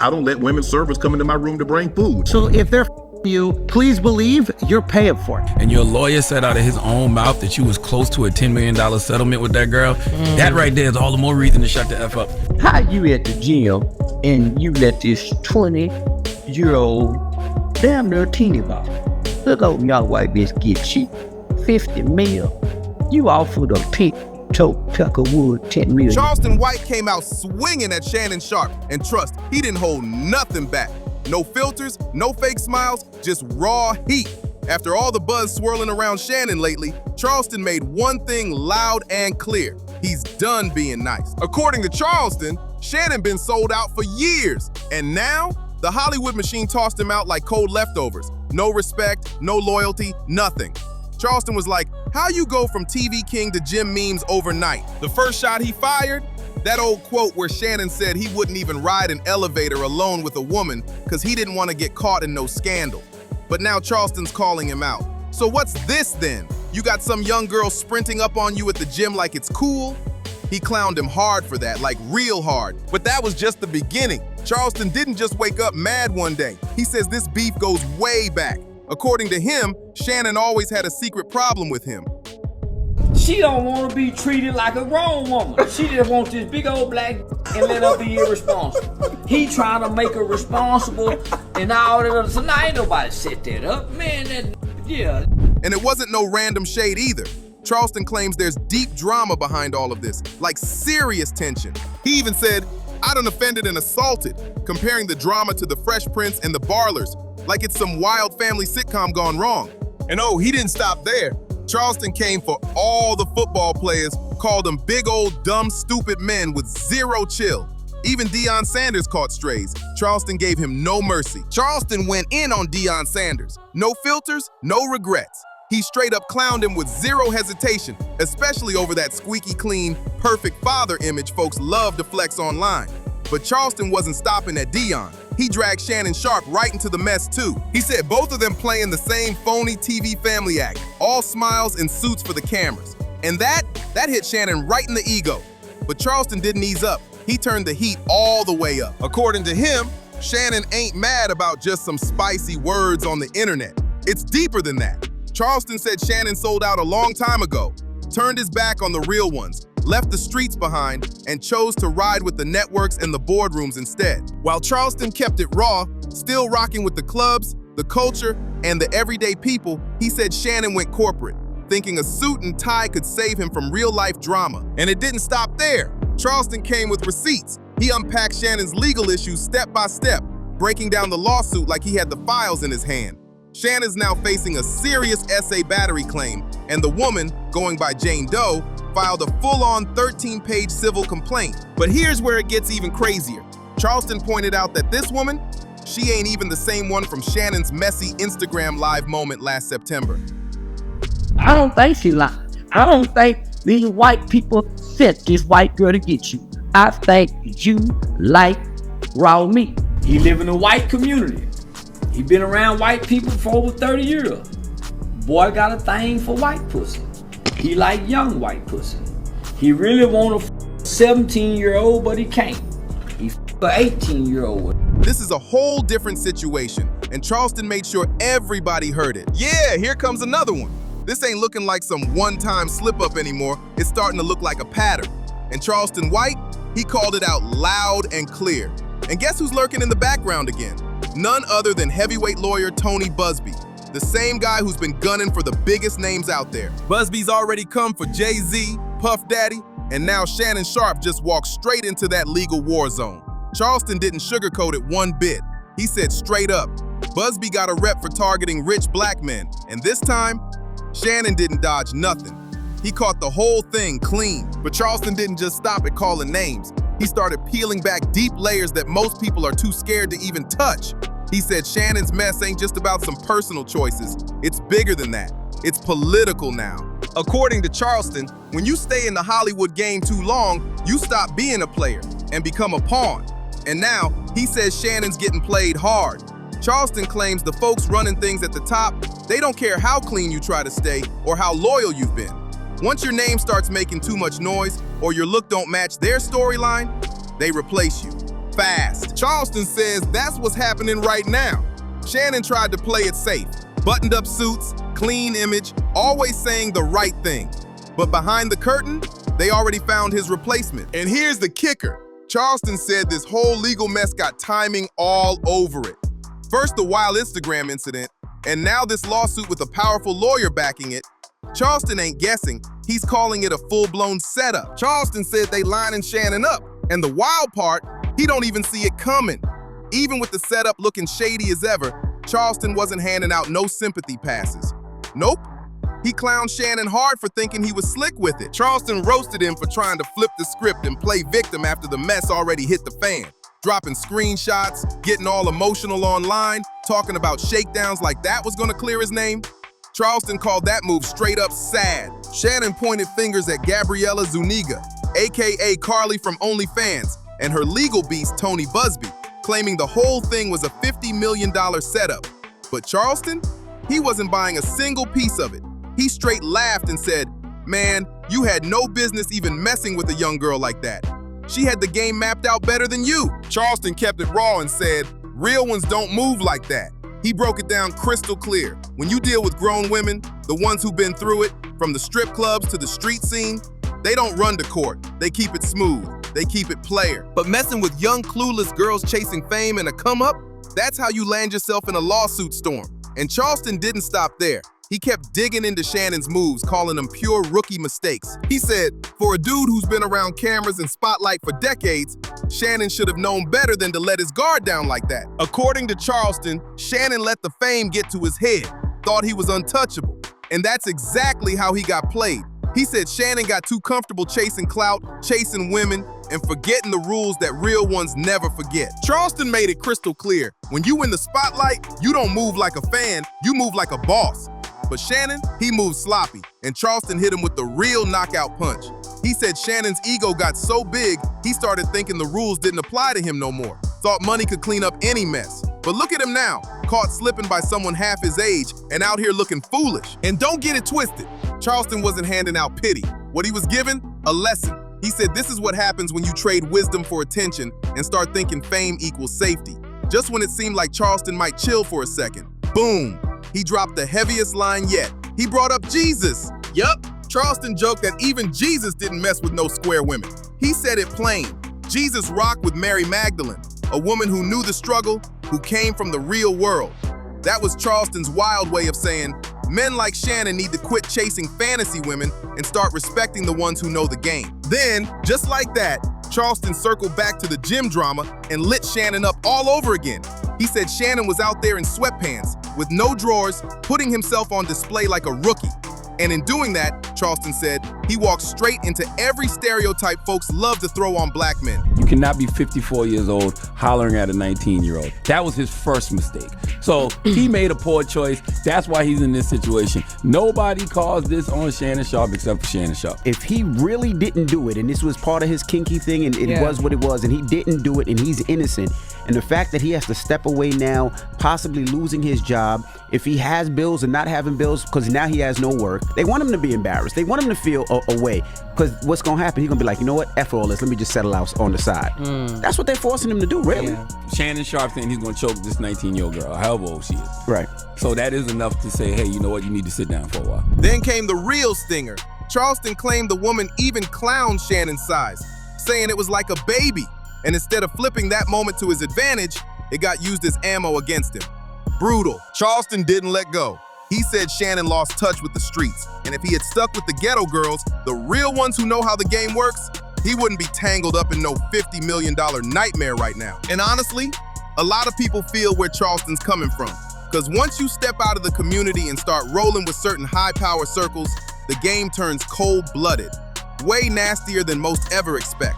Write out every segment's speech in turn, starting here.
I don't let women servers come into my room to bring food. So if they're you, please believe you're paying for it. And your lawyer said out of his own mouth that you was close to a $10 million settlement with that girl. That right there is all the more reason to shut the F up. How you at the gym and you let this 20-year-old damn near teeny ball look over y'all white bitch get cheap 50 mil. You offered a pink toe Tucker Wood 10 million. Charleston White came out swinging at Shannon Sharpe, and trust, he didn't hold nothing back. No filters, no fake smiles, just raw heat. After all the buzz swirling around Shannon lately, Charleston made one thing loud and clear. He's done being nice. According to Charleston, Shannon been sold out for years, and now the Hollywood machine tossed him out like cold leftovers. No respect, no loyalty, nothing. Charleston was like, how you go from TV king to gym memes overnight? The first shot he fired? That old quote where Shannon said he wouldn't even ride an elevator alone with a woman because he didn't want to get caught in no scandal. But now Charleston's calling him out. So what's this then? You got some young girl sprinting up on you at the gym like it's cool? He clowned him hard for that, like real hard. But that was just the beginning. Charleston didn't just wake up mad one day. He says this beef goes way back. According to him, Shannon always had a secret problem with him. She don't want to be treated like a grown woman. She just wants this big old black and let her be irresponsible. He trying to make her responsible and all that other. So now ain't nobody set that up. Man, yeah. And it wasn't no random shade either. Charleston claims there's deep drama behind all of this, like serious tension. He even said, I done offended and assaulted, comparing the drama to the Fresh Prince and the Barlers, like it's some wild family sitcom gone wrong. And oh, he didn't stop there. Charleston came for all the football players, called them big old dumb stupid men with zero chill. Even Deion Sanders caught strays. Charleston gave him no mercy. Charleston went in on Deion Sanders. No filters, no regrets. He straight up clowned him with zero hesitation, especially over that squeaky clean, perfect father image folks love to flex online. But Charleston wasn't stopping at Deion. He dragged Shannon Sharpe right into the mess too. He said both of them playing the same phony TV family act, all smiles and suits for the cameras. And that hit Shannon right in the ego. But Charleston didn't ease up. He turned the heat all the way up. According to him, Shannon ain't mad about just some spicy words on the internet. It's deeper than that. Charleston said Shannon sold out a long time ago, turned his back on the real ones, left the streets behind, and chose to ride with the networks and the boardrooms instead. While Charleston kept it raw, still rocking with the clubs, the culture, and the everyday people, he said Shannon went corporate, thinking a suit and tie could save him from real-life drama. And it didn't stop there. Charleston came with receipts. He unpacked Shannon's legal issues step by step, breaking down the lawsuit like he had the files in his hand. Shannon's now facing a serious SA battery claim, and the woman, going by Jane Doe, filed a full-on 13-page civil complaint. But here's where it gets even crazier. Charleston pointed out that this woman, she ain't even the same one from Shannon's messy Instagram live moment last September. I don't think she lied. I don't think these white people sent this white girl to get you. I think you like raw meat. He live in a white community. He been around white people for over 30 years. Boy got a thing for white pussy. He like young white pussy. He really want a 17-year-old, but he can't. He a 18-year-old. This is a whole different situation, and Charleston made sure everybody heard it. Yeah, here comes another one. This ain't looking like some one-time slip-up anymore. It's starting to look like a pattern. And Charleston White, he called it out loud and clear. And guess who's lurking in the background again? None other than heavyweight lawyer Tony Busby, the same guy who's been gunning for the biggest names out there. Busby's already come for Jay-Z, Puff Daddy, and now Shannon Sharpe just walked straight into that legal war zone. Charleston didn't sugarcoat it one bit. He said straight up, Busby got a rep for targeting rich black men, and this time, Shannon didn't dodge nothing. He caught the whole thing clean. But Charleston didn't just stop at calling names. He started peeling back deep layers that most people are too scared to even touch. He said Shannon's mess ain't just about some personal choices. It's bigger than that. It's political now. According to Charleston, when you stay in the Hollywood game too long, you stop being a player and become a pawn. And now, he says Shannon's getting played hard. Charleston claims the folks running things at the top, they don't care how clean you try to stay or how loyal you've been. Once your name starts making too much noise or your look don't match their storyline, they replace you. fast. Charleston says that's what's happening right now. Shannon tried to play it safe. Buttoned up suits, clean image, always saying the right thing. But behind the curtain, they already found his replacement. And here's the kicker. Charleston said this whole legal mess got timing all over it. First the wild Instagram incident, and now this lawsuit with a powerful lawyer backing it. Charleston ain't guessing, he's calling it a full-blown setup. Charleston said they lining Shannon up, and the wild part, he don't even see it coming. Even with the setup looking shady as ever, Charleston wasn't handing out no sympathy passes. Nope. He clowned Shannon hard for thinking he was slick with it. Charleston roasted him for trying to flip the script and play victim after the mess already hit the fan. Dropping screenshots, getting all emotional online, talking about shakedowns like that was gonna clear his name. Charleston called that move straight up sad. Shannon pointed fingers at Gabriella Zuniga, aka Carly from OnlyFans, and her legal beast Tony Busby, claiming the whole thing was a $50 million setup. But Charleston, he wasn't buying a single piece of it. He straight laughed and said, "Man, you had no business even messing with a young girl like that. She had the game mapped out better than you." Charleston kept it raw and said, "Real ones don't move like that." He broke it down crystal clear. When you deal with grown women, the ones who've been through it, from the strip clubs to the street scene, they don't run to court. They keep it smooth. They keep it player. But messing with young, clueless girls chasing fame and a come-up, that's how you land yourself in a lawsuit storm. And Charleston didn't stop there. He kept digging into Shannon's moves, calling them pure rookie mistakes. He said, for a dude who's been around cameras and spotlight for decades, Shannon should have known better than to let his guard down like that. According to Charleston, Shannon let the fame get to his head, thought he was untouchable. And that's exactly how he got played. He said Shannon got too comfortable chasing clout, chasing women, and forgetting the rules that real ones never forget. Charleston made it crystal clear. When you in the spotlight, you don't move like a fan, you move like a boss. But Shannon, he moved sloppy, and Charleston hit him with the real knockout punch. He said Shannon's ego got so big, he started thinking the rules didn't apply to him no more. Thought money could clean up any mess. But look at him now, caught slipping by someone half his age and out here looking foolish. And don't get it twisted, Charleston wasn't handing out pity. What he was given? A lesson. He said this is what happens when you trade wisdom for attention and start thinking fame equals safety. Just when it seemed like Charleston might chill for a second, boom, he dropped the heaviest line yet. He brought up Jesus. Yup, Charleston joked that even Jesus didn't mess with no square women. He said it plain. Jesus rocked with Mary Magdalene, a woman who knew the struggle, who came from the real world. That was Charleston's wild way of saying, men like Shannon need to quit chasing fantasy women and start respecting the ones who know the game. Then, just like that, Charleston circled back to the gym drama and lit Shannon up all over again. He said Shannon was out there in sweatpants, with no drawers, putting himself on display like a rookie. And in doing that, Charleston said, he walked straight into every stereotype folks love to throw on black men. You cannot be 54 years old hollering at a 19-year-old. That was his first mistake. So he made a poor choice. That's why he's in this situation. Nobody calls this on Shannon Sharpe except for Shannon Sharpe. If he really didn't do it, and this was part of his kinky thing, and it was what it was, and he didn't do it, and he's innocent, and the fact that he has to step away now, possibly losing his job, if he has bills and not having bills because now he has no work, they want him to be embarrassed. They want him to feel away, because what's going to happen, he's going to be like, you know what, F all this, let me just settle out on the side. That's what they're forcing him to do, really. Yeah. Shannon Sharpe saying he's going to choke this 19-year-old girl, however old she is. Right. So that is enough to say, hey, you know what, you need to sit down for a while. Then came the real stinger. Charleston claimed the woman even clowned Shannon's size, saying it was like a baby. And instead of flipping that moment to his advantage, it got used as ammo against him. Brutal. Charleston didn't let go. He said Shannon lost touch with the streets, and if he had stuck with the ghetto girls, the real ones who know how the game works, he wouldn't be tangled up in no $50 million nightmare right now. And honestly, a lot of people feel where Charleston's coming from, because once you step out of the community and start rolling with certain high-power circles, the game turns cold-blooded, way nastier than most ever expect.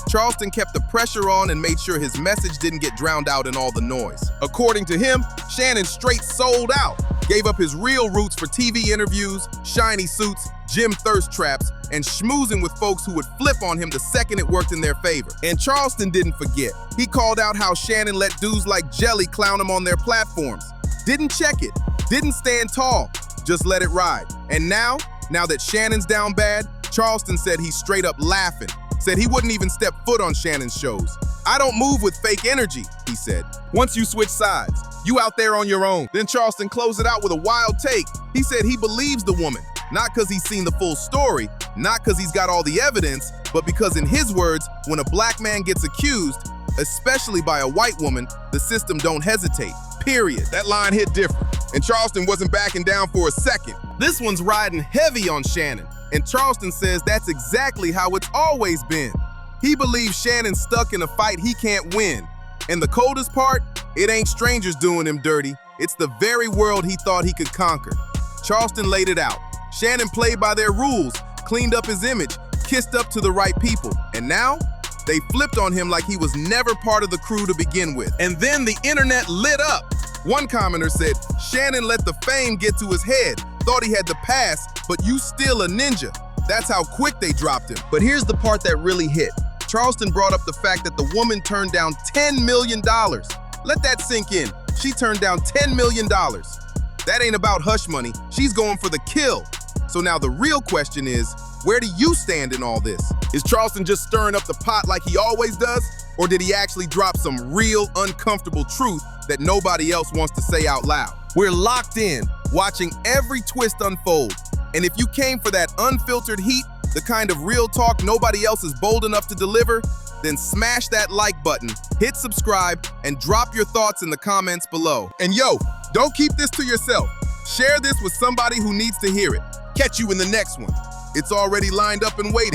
Charleston kept the pressure on and made sure his message didn't get drowned out in all the noise. According to him, Shannon straight sold out, gave up his real roots for TV interviews, shiny suits, gym thirst traps, and schmoozing with folks who would flip on him the second it worked in their favor. And Charleston didn't forget. He called out how Shannon let dudes like Jelly clown him on their platforms. Didn't check it, didn't stand tall, just let it ride. And now that Shannon's down bad, Charleston said he's straight up laughing. Said he wouldn't even step foot on Shannon's shows. "I don't move with fake energy," he said. "Once you switch sides, you out there on your own." Then Charleston closed it out with a wild take. He said he believes the woman, not because he's seen the full story, not because he's got all the evidence, but because in his words, when a black man gets accused, especially by a white woman, the system don't hesitate, period. That line hit different, and Charleston wasn't backing down for a second. This one's riding heavy on Shannon, and Charleston says that's exactly how it's always been. He believes Shannon's stuck in a fight he can't win. And the coldest part, it ain't strangers doing him dirty. It's the very world he thought he could conquer. Charleston laid it out. Shannon played by their rules, cleaned up his image, kissed up to the right people. And now, they flipped on him like he was never part of the crew to begin with. And then the internet lit up. One commenter said, "Shannon let the fame get to his head, thought he had the pass, but you still a ninja." That's how quick they dropped him. But here's the part that really hit. Charleston brought up the fact that the woman turned down $10 million. Let that sink in. She turned down $10 million. That ain't about hush money. She's going for the kill. So now the real question is, where do you stand in all this? Is Charleston just stirring up the pot like he always does? Or did he actually drop some real uncomfortable truth that nobody else wants to say out loud? We're locked in, watching every twist unfold. And if you came for that unfiltered heat, the kind of real talk nobody else is bold enough to deliver, then smash that like button, hit subscribe, and drop your thoughts in the comments below. And yo, don't keep this to yourself. Share this with somebody who needs to hear it. Catch you in the next one. It's already lined up and waiting.